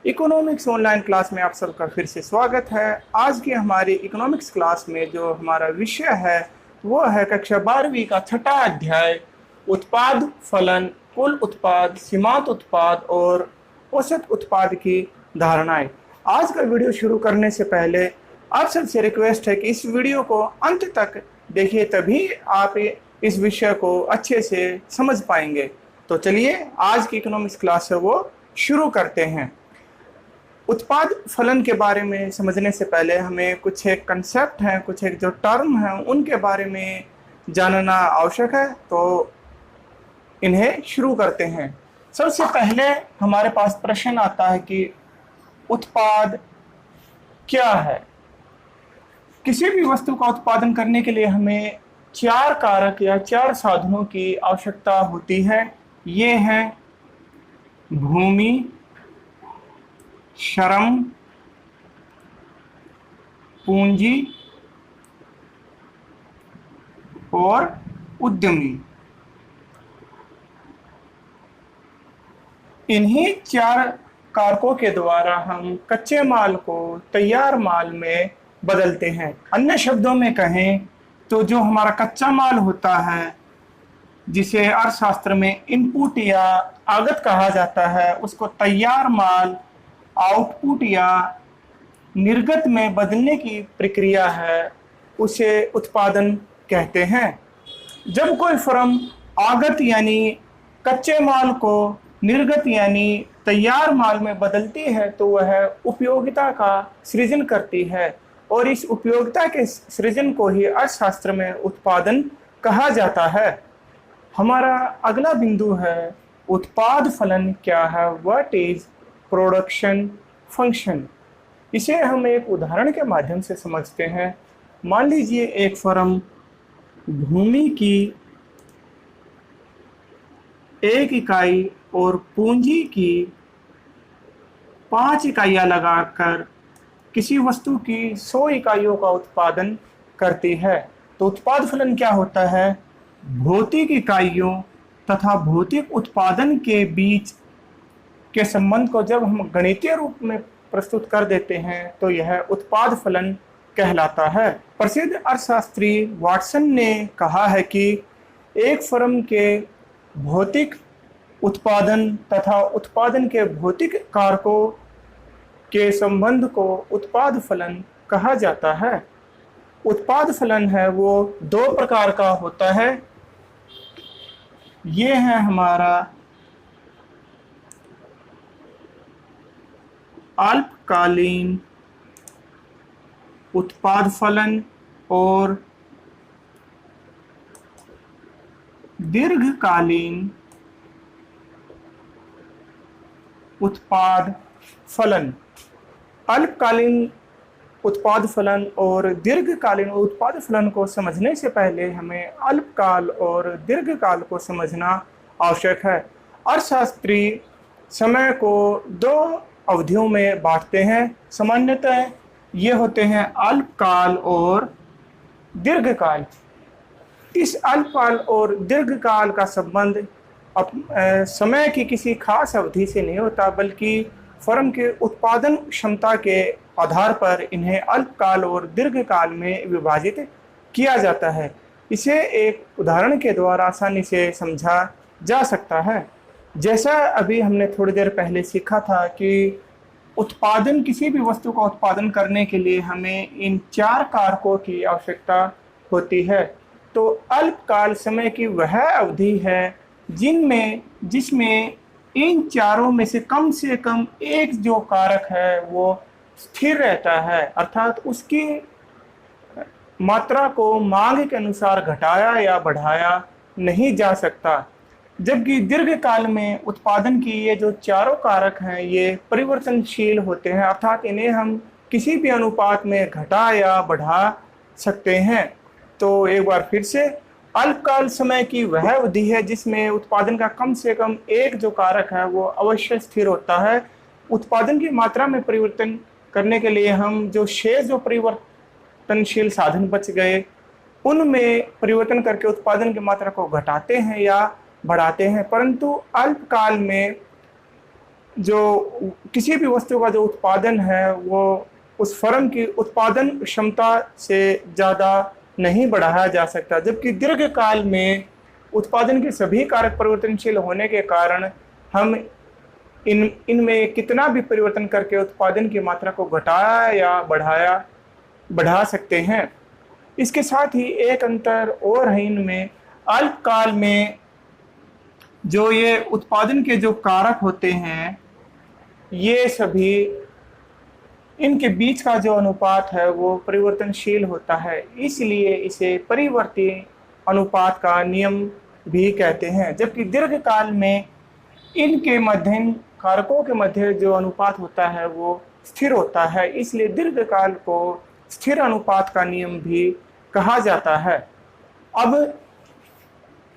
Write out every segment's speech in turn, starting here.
Economics online class में आप सबका फिर से स्वागत है। आज की हमारी इकोनॉमिक्स क्लास में जो हमारा विषय है वो है कक्षा 12वीं का छठा अध्याय उत्पाद फलन, कुल उत्पाद, सीमांत उत्पाद और औसत उत्पाद की धारणाएं। आज का वीडियो शुरू करने से पहले आप सबसे रिक्वेस्ट है कि इस वीडियो को अंत तक देखिए, तभी आप इस विषय को अच्छे से समझ पाएंगे। तो चलिए आज की इकोनॉमिक्स क्लास है वो शुरू करते हैं। उत्पाद फलन के बारे में समझने से पहले हमें कुछ एक कंसेप्ट हैं, कुछ एक जो टर्म हैं उनके बारे में जानना आवश्यक है। तो इन्हें शुरू करते हैं। सबसे पहले हमारे पास प्रश्न आता है कि उत्पाद क्या है। किसी भी वस्तु का उत्पादन करने के लिए हमें चार कारक या चार साधनों की आवश्यकता होती है। ये हैं भूमि, श्रम, पूंजी और उद्यमी। इन्हीं चार कारकों के द्वारा हम कच्चे माल को तैयार माल में बदलते हैं। अन्य शब्दों में कहें तो जो हमारा कच्चा माल होता है, जिसे अर्थशास्त्र में इनपुट या आगत कहा जाता है, उसको तैयार माल, आउटपुट या निर्गत में बदलने की प्रक्रिया है, उसे उत्पादन कहते हैं। जब कोई फर्म आगत यानी कच्चे माल को निर्गत यानी तैयार माल में बदलती है तो वह उपयोगिता का सृजन करती है, और इस उपयोगिता के सृजन को ही अर्थशास्त्र में उत्पादन कहा जाता है। हमारा अगला बिंदु है उत्पाद फलन क्या है, व्हाट इज प्रोडक्शन फंक्शन। इसे हम एक उदाहरण के माध्यम से समझते हैं। मान लीजिए एक फर्म भूमि की 1 इकाई और पूंजी की 5 इकाइयाँ लगाकर किसी वस्तु की 100 इकाइयों का उत्पादन करती है। तो उत्पाद फलन क्या होता है? भौतिक इकाइयों तथा भौतिक उत्पादन के बीच के संबंध को जब हम गणितीय रूप में प्रस्तुत कर देते हैं तो यह उत्पाद फलन कहलाता है। प्रसिद्ध अर्थशास्त्री वाटसन ने कहा है कि एक फर्म के भौतिक उत्पादन तथा उत्पादन के भौतिक कारकों के संबंध को उत्पाद फलन कहा जाता है। उत्पाद फलन है वो 2 प्रकार का होता है। ये है हमारा अल्पकालीन उत्पाद फलन और दीर्घकालीन उत्पाद फलन। अल्पकालीन उत्पाद फलन और दीर्घकालीन उत्पाद फलन को समझने से पहले हमें अल्पकाल और दीर्घकाल को समझना आवश्यक है। अर्थशास्त्री समय को 2 अवधियों में बांटते हैं। सामान्यतः ये होते हैं अल्पकाल और दीर्घकाल। इस अल्पकाल और दीर्घकाल का संबंध समय की किसी खास अवधि से नहीं होता, बल्कि फर्म के उत्पादन क्षमता के आधार पर इन्हें अल्पकाल और दीर्घकाल में विभाजित किया जाता है। इसे एक उदाहरण के द्वारा आसानी से समझा जा सकता है। जैसा अभी हमने थोड़ी देर पहले सीखा था कि उत्पादन, किसी भी वस्तु का उत्पादन करने के लिए हमें इन 4 कारकों की आवश्यकता होती है। तो अल्पकाल समय की वह अवधि है जिसमें इन चारों में से कम एक जो कारक है वो स्थिर रहता है, अर्थात उसकी मात्रा को मांग के अनुसार घटाया या बढ़ाया नहीं जा सकता। जबकि दीर्घकाल में उत्पादन की ये जो चारों कारक हैं ये परिवर्तनशील होते हैं, अर्थात इन्हें हम किसी भी अनुपात में घटा या बढ़ा सकते हैं। तो एक बार फिर से, अल्पकाल समय की वह अवधि है जिसमें उत्पादन का कम से कम एक जो कारक है वो अवश्य स्थिर होता है। उत्पादन की मात्रा में परिवर्तन करने के लिए हम जो शेष जो परिवर्तनशील साधन बच गए उनमें परिवर्तन करके उत्पादन की मात्रा को घटाते हैं या बढ़ाते हैं। परंतु अल्पकाल में जो किसी भी वस्तु का जो उत्पादन है वो उस फर्म की उत्पादन क्षमता से ज़्यादा नहीं बढ़ाया जा सकता, जबकि दीर्घकाल में उत्पादन के सभी कारक परिवर्तनशील होने के कारण हम इनमें कितना भी परिवर्तन करके उत्पादन की मात्रा को घटाया या बढ़ा सकते हैं। इसके साथ ही एक अंतर और है इनमें, अल्पकाल में जो ये उत्पादन के जो कारक होते हैं ये सभी, इनके बीच का जो अनुपात है वो परिवर्तनशील होता है, इसलिए इसे परिवर्ती अनुपात का नियम भी कहते हैं। जबकि दीर्घकाल में इनके मध्य कारकों के मध्य जो अनुपात होता है वो स्थिर होता है, इसलिए दीर्घकाल को स्थिर अनुपात का नियम भी कहा जाता है। अब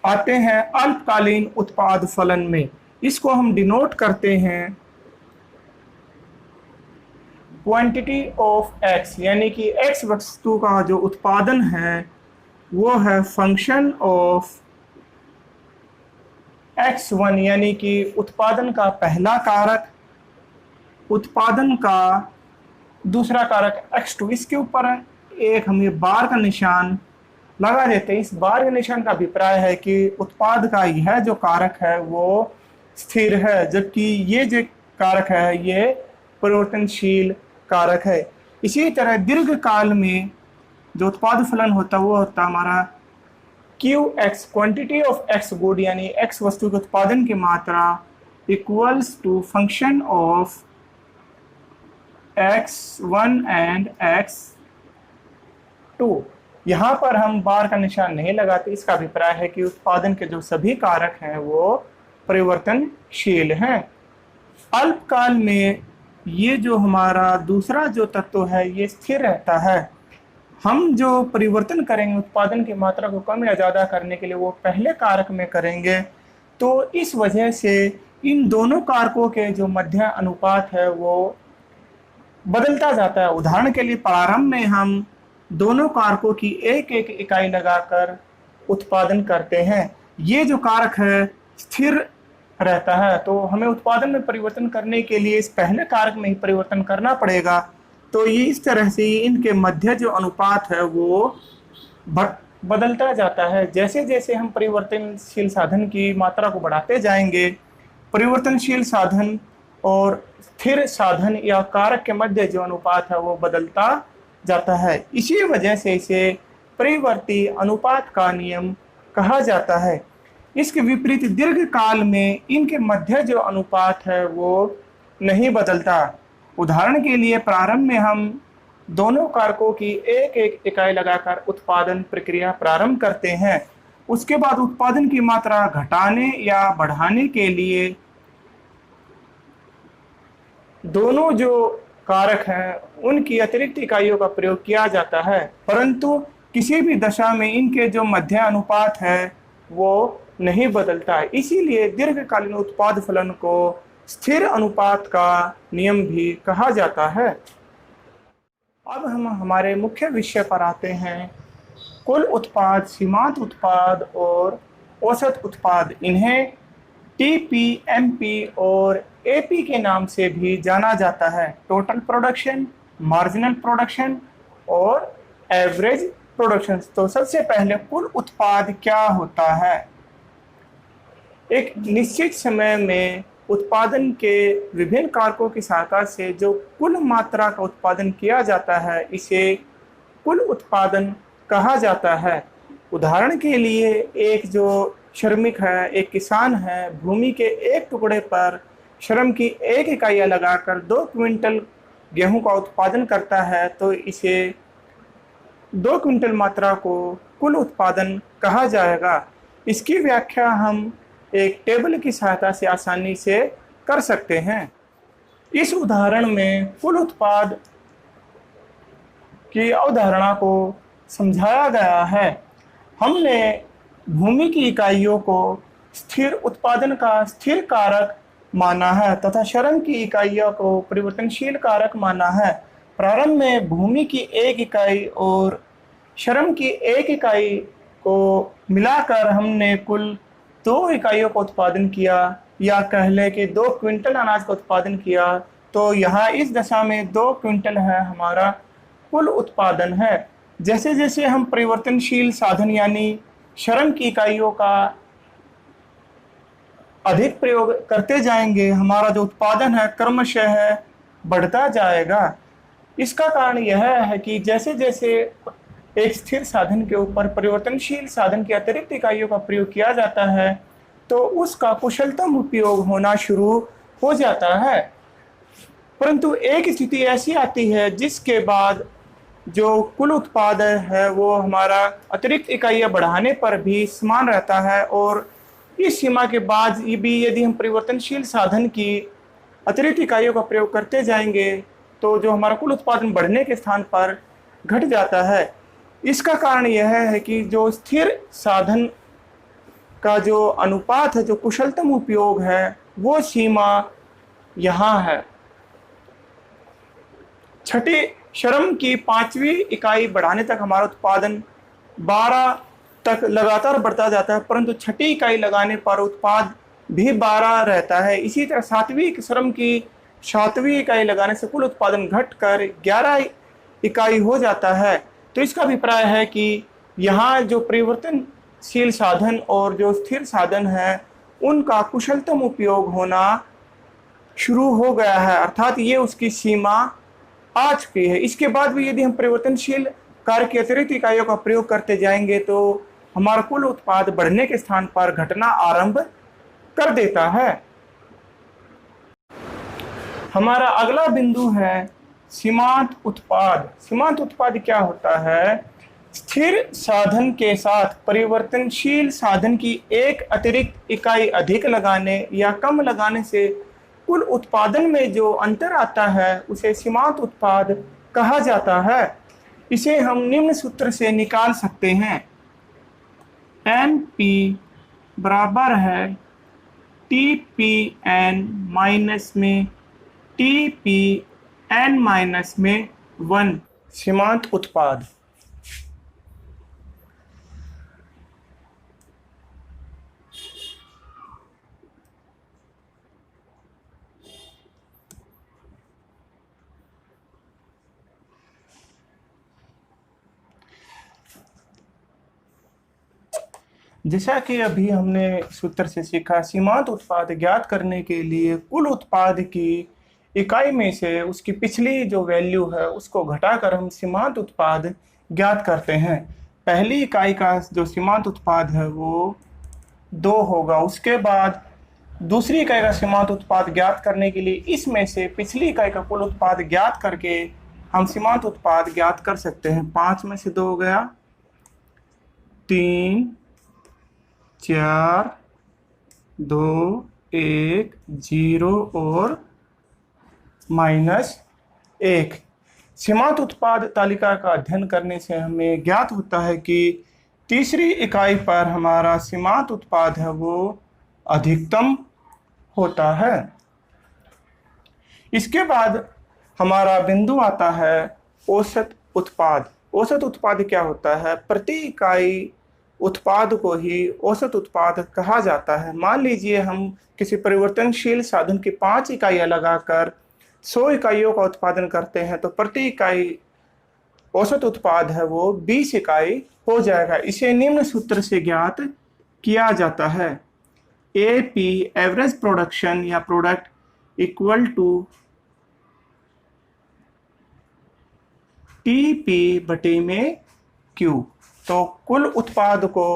आते हैं अल्पकालीन उत्पाद फलन में। इसको हम डिनोट करते हैं क्वांटिटी ऑफ एक्स, यानी कि एक्स वस्तु का जो उत्पादन है वो है फंक्शन ऑफ x1, यानी कि उत्पादन का पहला कारक, उत्पादन का दूसरा कारक x2। इसके ऊपर एक हम ये बार का निशान लगा देते हैं। इस बार के निशान का अभिप्राय है कि उत्पाद का यह जो कारक है वो स्थिर है, जबकि ये जो कारक है ये परिवर्तनशील कारक है। इसी तरह दीर्घकाल में जो उत्पाद फलन होता है वो होता है हमारा QX, quantity of x good, यानी x वस्तु के उत्पादन की मात्रा equals to function of x1 and x2। यहाँ पर हम बार का निशान नहीं लगाते। इसका अभिप्राय है कि उत्पादन के जो सभी कारक हैं वो परिवर्तनशील हैं। अल्पकाल में ये जो हमारा दूसरा जो तत्व है ये स्थिर रहता है। हम जो परिवर्तन करेंगे उत्पादन की मात्रा को कम या ज़्यादा करने के लिए वो पहले कारक में करेंगे, तो इस वजह से इन दोनों कारकों के जो मध्य अनुपात है वो बदलता जाता है। उदाहरण के लिए प्रारंभ में हम दोनों कारकों की एक एक इकाई लगाकर उत्पादन करते हैं। ये जो कारक है स्थिर रहता है, तो हमें उत्पादन में परिवर्तन करने के लिए इस पहले कारक में ही परिवर्तन करना पड़ेगा। तो ये इस तरह से इनके मध्य जो अनुपात है वो बदलता जाता है। जैसे जैसे हम परिवर्तनशील साधन की मात्रा को बढ़ाते जाएंगे, परिवर्तनशील साधन और स्थिर साधन या कारक के मध्य जो अनुपात है वो बदलता जाता है। इसी वजह से इसे परिवर्ती अनुपात का नियम कहा जाता है। इसके विपरीत दीर्घकाल में इनके मध्य जो अनुपात है वो नहीं बदलता। उदाहरण के लिए प्रारंभ में हम दोनों कारकों की एक एक इकाई लगाकर उत्पादन प्रक्रिया प्रारंभ करते हैं। उसके बाद उत्पादन की मात्रा घटाने या बढ़ाने के लिए दोनों जो कारक हैं उनकी अतिरिक्त इकाइयों का प्रयोग किया जाता है, परंतु किसी भी दशा में इनके जो मध्य अनुपात है वो नहीं बदलता है। इसीलिए दीर्घकालीन उत्पाद फलन को स्थिर अनुपात का नियम भी कहा जाता है। अब हम हमारे मुख्य विषय पर आते हैं, कुल उत्पाद, सीमांत उत्पाद और औसत उत्पाद। इन्हें टीपी, एमपी और एपी के नाम से भी जाना जाता है। टोटल प्रोडक्शन, मार्जिनल प्रोडक्शन और एवरेज प्रोडक्शन। तो सबसे पहले कुल उत्पाद क्या होता है? एक निश्चित समय में उत्पादन के विभिन्न कारकों की सहायता से जो कुल मात्रा का उत्पादन किया जाता है इसे कुल उत्पादन कहा जाता है। उदाहरण के लिए एक जो श्रमिक है, एक किसान है, भूमि के एक टुकड़े पर श्रम की एक इकाइयाँ लगाकर 2 क्विंटल गेहूं का उत्पादन करता है, तो इसे 2 क्विंटल मात्रा को कुल उत्पादन कहा जाएगा। इसकी व्याख्या हम एक टेबल की सहायता से आसानी से कर सकते हैं। इस उदाहरण में कुल उत्पाद की अवधारणा को समझाया गया है। हमने भूमि की इकाइयों को स्थिर उत्पादन का स्थिर कारक माना है तथा श्रम की इकाइयों को परिवर्तनशील कारक माना है। प्रारंभ में भूमि की एक इकाई और श्रम की एक इकाई को मिलाकर हमने कुल 2 इकाइयों का उत्पादन किया, या कह लें कि 2 क्विंटल अनाज का उत्पादन किया, तो यहाँ इस दशा में 2 क्विंटल है हमारा कुल उत्पादन है। जैसे जैसे हम परिवर्तनशील साधन यानी श्रम की इकाइयों का अधिक प्रयोग करते जाएंगे, हमारा जो उत्पादन है क्रमशः बढ़ता जाएगा। इसका कारण यह है कि जैसे जैसे एक स्थिर साधन के ऊपर परिवर्तनशील साधन की अतिरिक्त इकाइयों का प्रयोग किया जाता है, तो उसका कुशलतम उपयोग होना शुरू हो जाता है। परंतु एक स्थिति ऐसी आती है जिसके बाद जो कुल उत्पादन है वो हमारा अतिरिक्त इकाइयाँ बढ़ाने पर भी समान रहता है, और इस सीमा के बाद ये भी यदि हम परिवर्तनशील साधन की अतिरिक्त इकाइयों का प्रयोग करते जाएंगे, तो जो हमारा कुल उत्पादन बढ़ने के स्थान पर घट जाता है। इसका कारण यह है कि जो स्थिर साधन का जो अनुपात है, जो कुशलतम उपयोग है, वो सीमा यहाँ है। छठी श्रम की 5वीं इकाई बढ़ाने तक हमारा उत्पादन 12 तक लगातार बढ़ता जाता है, परंतु छठी इकाई लगाने पर उत्पाद भी 12 रहता है। इसी तरह 7वीं श्रम की 7वीं इकाई लगाने से कुल उत्पादन घटकर 11 इकाई हो जाता है। तो इसका अभिप्राय है कि यहाँ जो परिवर्तनशील साधन और जो स्थिर साधन है उनका कुशलतम उपयोग होना शुरू हो गया है, अर्थात ये उसकी सीमा आ चुकी है। इसके बाद भी यदि हम परिवर्तनशील कार्य की अतिरिक्त इकाइयों का प्रयोग करते जाएंगे, तो हमारा कुल उत्पाद बढ़ने के स्थान पर घटना आरंभ कर देता है। हमारा अगला बिंदु है सीमांत उत्पाद। सीमांत उत्पाद क्या होता है? स्थिर साधन के साथ परिवर्तनशील साधन की एक अतिरिक्त इकाई अधिक लगाने या कम लगाने से कुल उत्पादन में जो अंतर आता है उसे सीमांत उत्पाद कहा जाता है। इसे हम निम्न सूत्र से निकाल सकते हैं। NP बराबर है TPN माइनस में TPN माइनस में 1। सीमांत उत्पाद जैसा कि अभी हमने सूत्र से सीखा, सीमांत उत्पाद ज्ञात करने के लिए कुल उत्पाद की इकाई में से उसकी पिछली जो वैल्यू है उसको घटाकर हम सीमांत उत्पाद ज्ञात करते हैं। पहली इकाई का जो सीमांत उत्पाद है वो 2 होगा। उसके बाद दूसरी इकाई का सीमांत उत्पाद ज्ञात करने के लिए इसमें से पिछली इकाई का कुल उत्पाद ज्ञात करके हम सीमांत उत्पाद ज्ञात कर सकते हैं। 5 में से 2 हो गया, 3, 4, 2, 1, 0 और -1। सीमांत उत्पाद तालिका का अध्ययन करने से हमें ज्ञात होता है कि तीसरी इकाई पर हमारा सीमांत उत्पाद है वो अधिकतम होता है। इसके बाद हमारा बिंदु आता है औसत उत्पाद। औसत उत्पाद क्या होता है? प्रति इकाई उत्पाद को ही औसत उत्पाद कहा जाता है। मान लीजिए हम किसी परिवर्तनशील साधन की 5 इकाइयाँ लगाकर 100 इकाइयों का उत्पादन करते हैं, तो प्रति इकाई औसत उत्पाद है वो 20 इकाई हो जाएगा। इसे निम्न सूत्र से ज्ञात किया जाता है। AP एवरेज प्रोडक्शन या प्रोडक्ट इक्वल टू TP बटे में Q। तो कुल उत्पाद को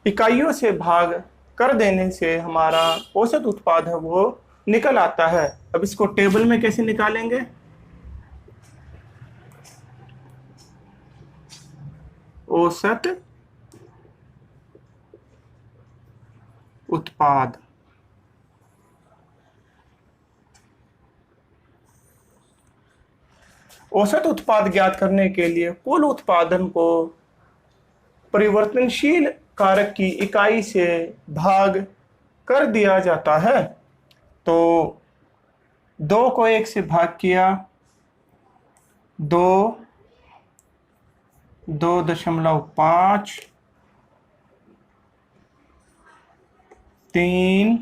इकाइयों से भाग कर देने से हमारा औसत उत्पाद है वो निकल आता है। अब इसको टेबल में कैसे निकालेंगे? औसत उत्पाद औसत उत्पाद ज्ञात करने के लिए कुल उत्पादन को परिवर्तनशील कारक की इकाई से भाग कर दिया जाता है। तो 2 को 1 से भाग किया, 2, 2.5, 3,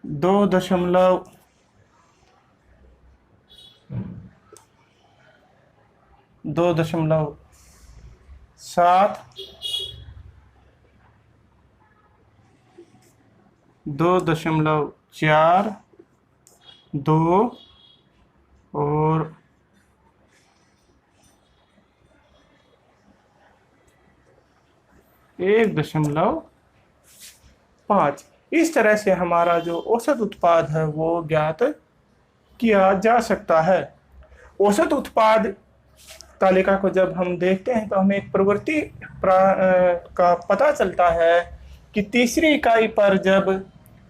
2.7, 2.4, 2 और 1.5। इस तरह से हमारा जो औसत उत्पाद है वो ज्ञात किया जा सकता है। औसत उत्पाद तालिका को जब हम देखते हैं तो हमें एक प्रवृत्ति का पता चलता है कि तीसरी इकाई पर जब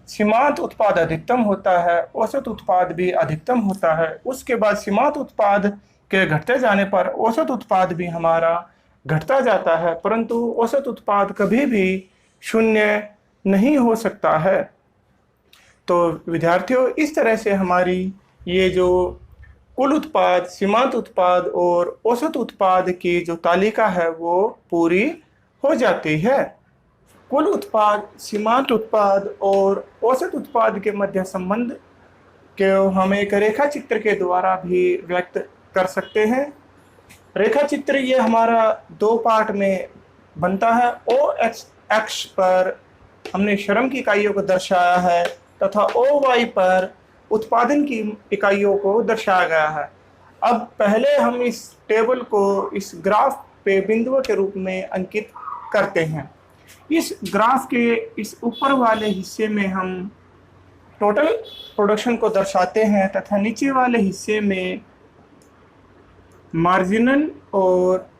सीमांत उत्पाद अधिकतम होता है, औसत उत्पाद भी अधिकतम होता है। उसके बाद सीमांत उत्पाद के घटते जाने पर औसत उत्पाद भी हमारा घटता जाता है, परंतु औसत उत्पाद कभी भी शून्य नहीं हो सकता है। तो विद्यार्थियों, इस तरह से हमारी ये जो कुल उत्पाद, सीमांत उत्पाद और औसत उत्पाद की जो तालिका है वो पूरी हो जाती है। कुल उत्पाद, सीमांत उत्पाद और औसत उत्पाद के मध्य संबंध के हम एक रेखा चित्र के द्वारा भी व्यक्त कर सकते हैं। रेखा चित्र ये हमारा 2 पार्ट में बनता है। ओ एक्स पर हमने श्रम की इकाइयों को दर्शाया है तथा ओ वाई पर उत्पादन की इकाइयों को दर्शाया गया है। अब पहले हम इस टेबल को इस ग्राफ पे बिंदुओं के रूप में अंकित करते हैं। इस ग्राफ के इस ऊपर वाले हिस्से में हम टोटल प्रोडक्शन को दर्शाते हैं तथा नीचे वाले हिस्से में मार्जिनल और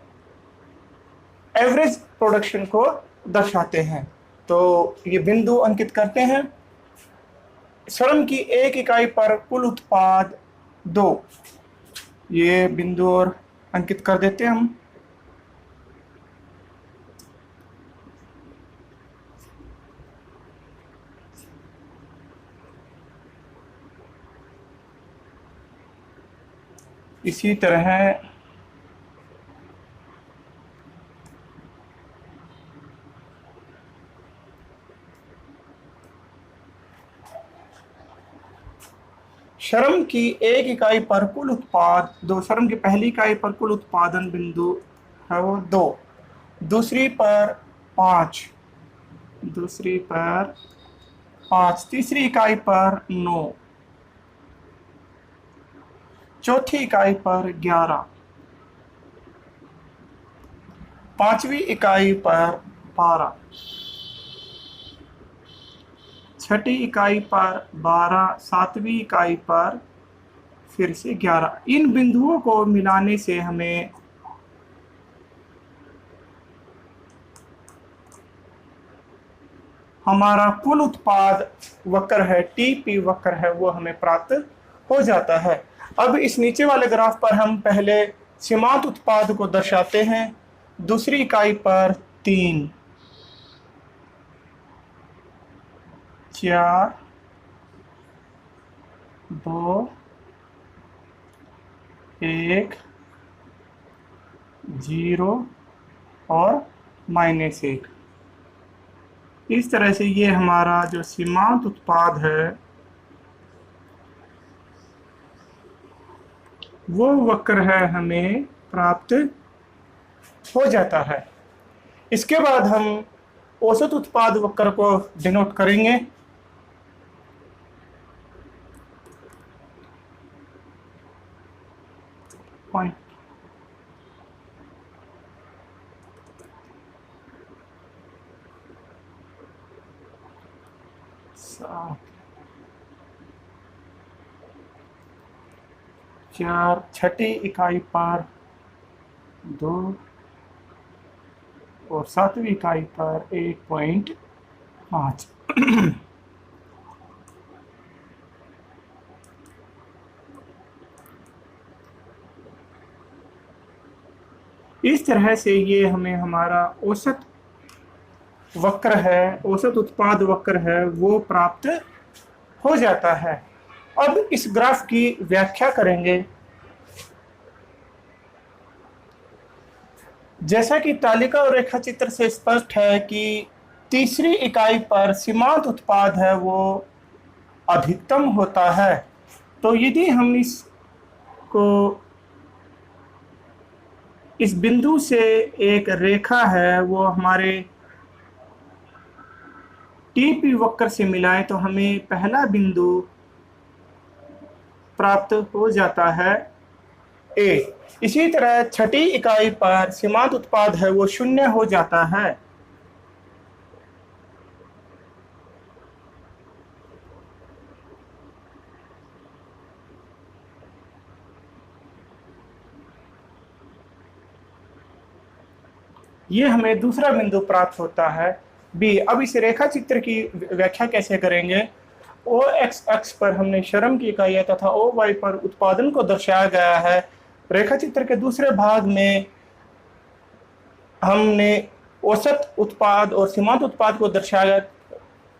एवरेज प्रोडक्शन को दर्शाते हैं। तो ये बिंदु अंकित करते हैं। श्रम की 1 इकाई पर कुल उत्पाद 2, ये बिंदु और अंकित कर देते हैं हम। इसी तरह श्रम की 1 इकाई पर कुल उत्पाद 2, श्रम की पहली इकाई पर कुल उत्पादन बिंदु है वो 2, दूसरी पर 5, तीसरी इकाई पर 9, चौथी इकाई पर 11, पांचवी इकाई पर 12, छठी इकाई पर 12, सातवीं इकाई पर फिर से 11। इन बिंदुओं को मिलाने से हमें हमारा कुल उत्पाद वक्र है, टीपी वक्र है, वो हमें प्राप्त हो जाता है। अब इस नीचे वाले ग्राफ पर हम पहले सीमांत उत्पाद को दर्शाते हैं। दूसरी इकाई पर 3, 4, 2, 1, 0 और -1। इस तरह से ये हमारा जो सीमांत उत्पाद है वो वक्र है हमें प्राप्त हो जाता है। इसके बाद हम औसत उत्पाद वक्र को डिनोट करेंगे। पॉइंट 4, छठी इकाई पर 2 और सातवीं इकाई पर 1.5। इस तरह से ये हमें हमारा औसत वक्र है, औसत उत्पाद वक्र है, वो प्राप्त हो जाता है। अब इस ग्राफ की व्याख्या करेंगे। जैसा कि तालिका और रेखा चित्र से स्पष्ट है कि तीसरी इकाई पर सीमांत उत्पाद है वो अधिकतम होता है। तो यदि हम इसको इस बिंदु से एक रेखा है वो हमारे टीपी वक्र से मिलाएं तो हमें पहला बिंदु प्राप्त हो जाता है ए। इसी तरह छठी इकाई पर सीमांत उत्पाद है वो 0 हो जाता है। ये हमें दूसरा बिंदु प्राप्त होता है बी। अब इस रेखा चित्र की व्याख्या कैसे करेंगे? ओ एक्स अक्ष पर हमने श्रम की इकाइयां तथा ओ वाई पर उत्पादन को दर्शाया गया है। रेखा चित्र के दूसरे भाग में हमने औसत उत्पाद और सीमांत उत्पाद को दर्शाया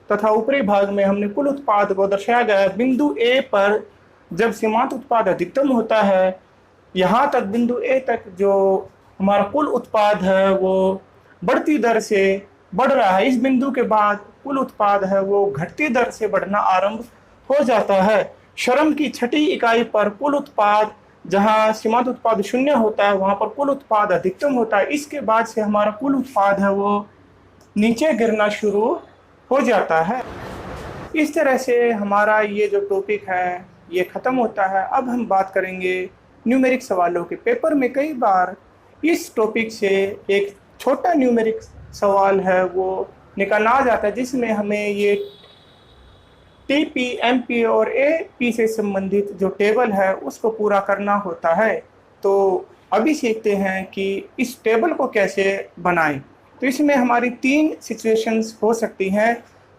तथा ऊपरी भाग में हमने कुल उत्पाद को दर्शाया गया। बिंदु ए पर जब सीमांत उत्पाद अधिकतम होता है, यहाँ तक बिंदु ए तक जो हमारा कुल उत्पाद है वो बढ़ती दर से बढ़ रहा है। इस बिंदु के बाद कुल उत्पाद है वो घटती दर से बढ़ना आरंभ हो जाता है। श्रम की छठी इकाई पर कुल उत्पाद, जहां सीमांत उत्पाद 0 होता है, वहां पर कुल उत्पाद अधिकतम होता है। इसके बाद से हमारा कुल उत्पाद है वो नीचे गिरना शुरू हो जाता है। इस तरह से हमारा ये जो टॉपिक है ये ख़त्म होता है। अब हम बात करेंगे न्यूमेरिक सवालों के। पेपर में कई बार इस टॉपिक से एक छोटा न्यूमेरिक सवाल है वो निकालना आ जाता है, जिसमें हमें ये टीपी, एमपी और एपी से संबंधित जो टेबल है उसको पूरा करना होता है। तो अभी सीखते हैं कि इस टेबल को कैसे बनाएं। तो इसमें हमारी 3 सिचुएशंस हो सकती हैं।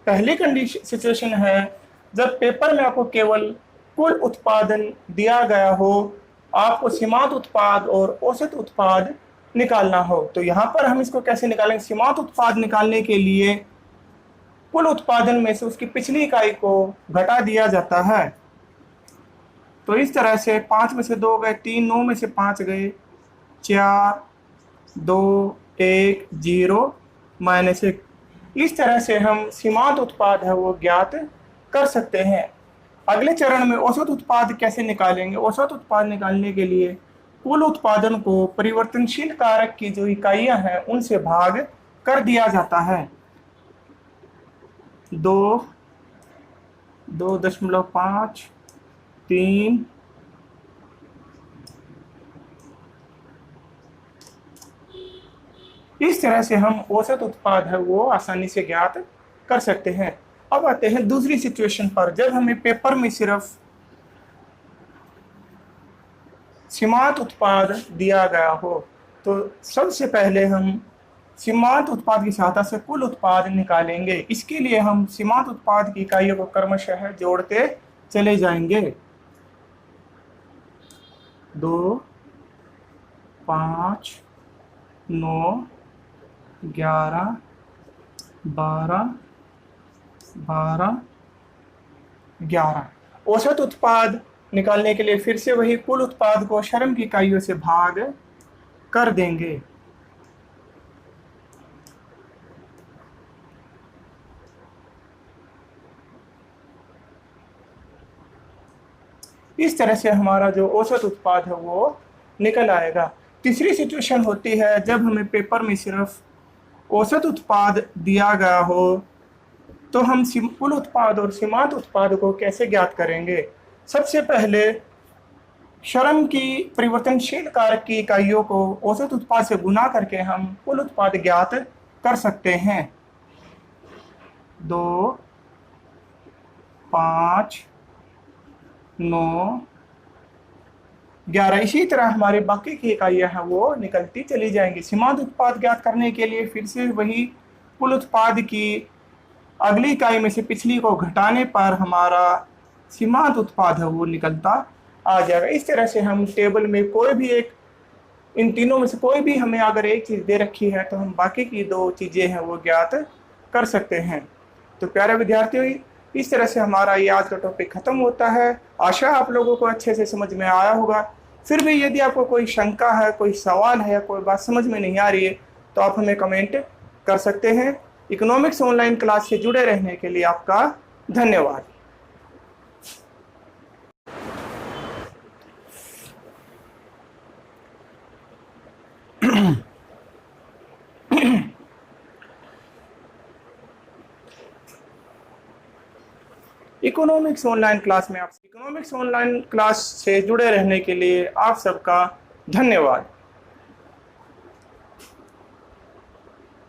पहली सिचुएशन है जब पेपर में आपको केवल कुल उत्पादन दिया गया हो, आपको सीमांत उत्पाद और औसत उत्पाद निकालना हो। तो यहाँ पर हम इसको कैसे निकालेंगे? सीमांत उत्पाद निकालने के लिए कुल उत्पादन में से उसकी पिछली इकाई को घटा दिया जाता है। तो इस तरह से 5 में से 2 गए, 3, 9 में से 5 गए, 4, 2, 1, 0, -1। इस तरह से हम सीमांत उत्पाद है वो ज्ञात कर सकते हैं। अगले चरण में औसत उत्पाद कैसे निकालेंगे? औसत उत्पाद निकालने के लिए कुल उत्पादन को परिवर्तनशील कारक की जो इकाइयां हैं उनसे भाग कर दिया जाता है। 2, 2.5, 3, इस तरह से हम औसत उत्पाद है वो आसानी से ज्ञात कर सकते हैं। अब आते हैं दूसरी सिचुएशन पर, जब हमें पेपर में सिर्फ सीमांत उत्पाद दिया गया हो। तो सबसे पहले हम सीमांत उत्पाद की सहायता से कुल उत्पाद निकालेंगे। इसके लिए हम सीमांत उत्पाद की इकाइयों को क्रमशः जोड़ते चले जाएंगे। 2, 5, 9, 11, 12, 12, 11। औसत उत्पाद निकालने के लिए फिर से वही कुल उत्पाद को श्रम की इकाइयों से भाग कर देंगे। इस तरह से हमारा जो औसत उत्पाद है वो निकल आएगा। तीसरी सिचुएशन होती है जब हमें पेपर में सिर्फ औसत उत्पाद दिया गया हो। तो हम कुल उत्पाद और सीमांत उत्पाद को कैसे ज्ञात करेंगे? सबसे पहले श्रम की परिवर्तनशील कारक की इकाइयों को औसत उत्पाद से गुना करके हम कुल उत्पाद ज्ञात कर सकते हैं। 2, 5, 9, 11। इसी तरह हमारे बाकी की इकाइयाँ हैं वो निकलती चली जाएंगी। सीमांत उत्पाद ज्ञात करने के लिए फिर से वही कुल उत्पाद की अगली इकाई में से पिछली को घटाने पर हमारा सीमांत उत्पाद है वो निकलता आ जाएगा। इस तरह से हम टेबल में कोई भी एक, इन तीनों में से कोई भी हमें अगर एक चीज़ दे रखी है तो हम बाकी की 2 चीज़ें हैं वो ज्ञात कर सकते हैं। तो प्यारे विद्यार्थियों, इस तरह से हमारा ये आज का टॉपिक ख़त्म होता है। आशा आप लोगों को अच्छे से समझ में आया होगा। फिर भी यदि आपको कोई शंका है, कोई सवाल है, कोई बात समझ में नहीं आ रही है तो आप हमें कमेंट कर सकते हैं। इकोनॉमिक्स ऑनलाइन क्लास से जुड़े रहने के लिए आपका धन्यवाद। इकोनॉमिक्स ऑनलाइन क्लास से जुड़े रहने के लिए आप सबका धन्यवाद।